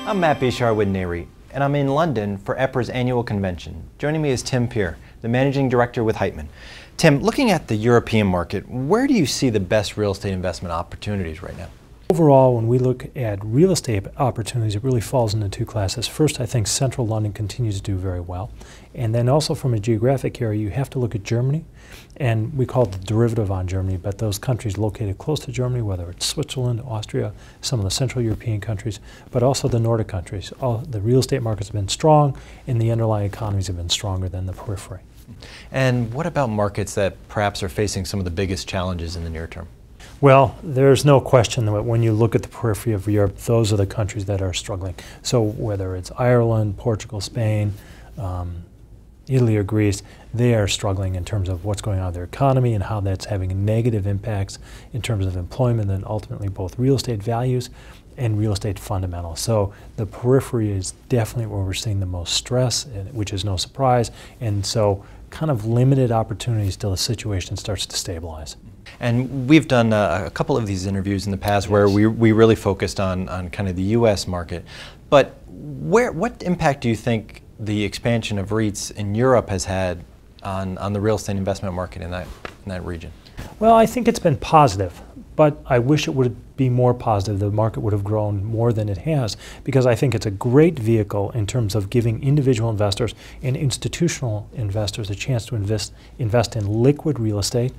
I'm Matt Bishar with REIT, and I'm in London for EPRA's annual convention. Joining me is Tim Pire, the Managing Director with Heitman. Tim, looking at the European market, where do you see the best real estate investment opportunities right now? Overall, when we look at real estate opportunities, it really falls into two classes. First, I think central London continues to do very well. And then also from a geographic area, you have to look at Germany. And we call it the derivative on Germany, but those countries located close to Germany, whether it's Switzerland, Austria, some of the Central European countries, but also the Nordic countries. The real estate markets have been strong, and the underlying economies have been stronger than the periphery. And what about markets that perhaps are facing some of the biggest challenges in the near term? Well, there's no question that when you look at the periphery of Europe, those are the countries that are struggling. So whether it's Ireland, Portugal, Spain, Italy or Greece, they are struggling in terms of what's going on with their economy and how that's having negative impacts in terms of employment and ultimately both real estate values and real estate fundamentals. So the periphery is definitely where we're seeing the most stress, which is no surprise, and so kind of limited opportunities till the situation starts to stabilize. And we've done a couple of these interviews in the past where we really focused on kind of the U.S. market. But what impact do you think the expansion of REITs in Europe has had on the real estate investment market in that region? Well, I think it's been positive, but I wish it would be more positive. The market would have grown more than it has, because I think it's a great vehicle in terms of giving individual investors and institutional investors a chance to invest in liquid real estate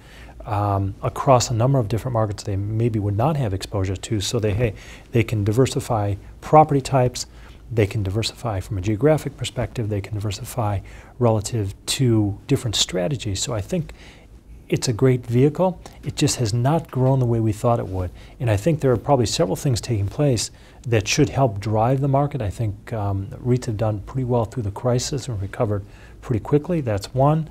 across a number of different markets they maybe would not have exposure to. So they can diversify property types, they can diversify from a geographic perspective, they can diversify relative to different strategies. So I think it's a great vehicle. It just has not grown the way we thought it would. And I think there are probably several things taking place that should help drive the market. I think REITs have done pretty well through the crisis and recovered pretty quickly. That's one.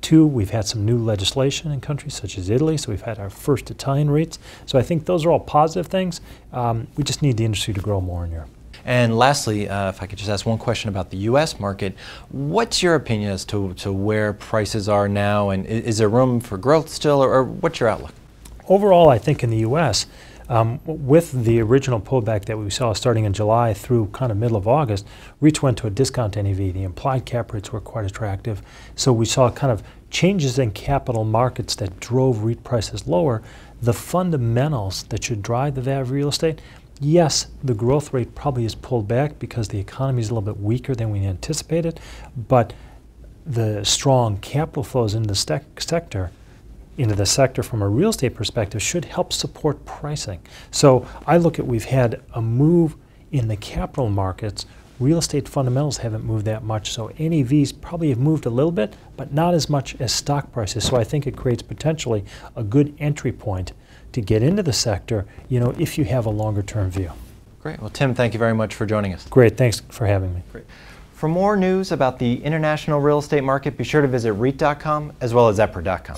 Two, we've had some new legislation in countries such as Italy, so we've had our first Italian REITs. So I think those are all positive things. We just need the industry to grow more in Europe. And lastly, if I could just ask one question about the U.S. market, what's your opinion as to where prices are now, and is there room for growth still, or what's your outlook? Overall, I think in the U.S., with the original pullback that we saw starting in July through kind of middle of August, REITs went to a discount NAV. The implied cap rates were quite attractive. So we saw kind of changes in capital markets that drove REIT prices lower. The fundamentals that should drive the value of real estate, yes, the growth rate probably is pulled back because the economy is a little bit weaker than we anticipated, but the strong capital flows into the sector from a real estate perspective should help support pricing. So I look at, we've had a move in the capital markets. Real estate fundamentals haven't moved that much, so NAVs probably have moved a little bit, but not as much as stock prices. So I think it creates potentially a good entry point to get into the sector, if you have a longer term view. Great. Well, Tim, thank you very much for joining us. Great. Thanks for having me. Great. For more news about the international real estate market, be sure to visit REIT.com as well as EPRA.com.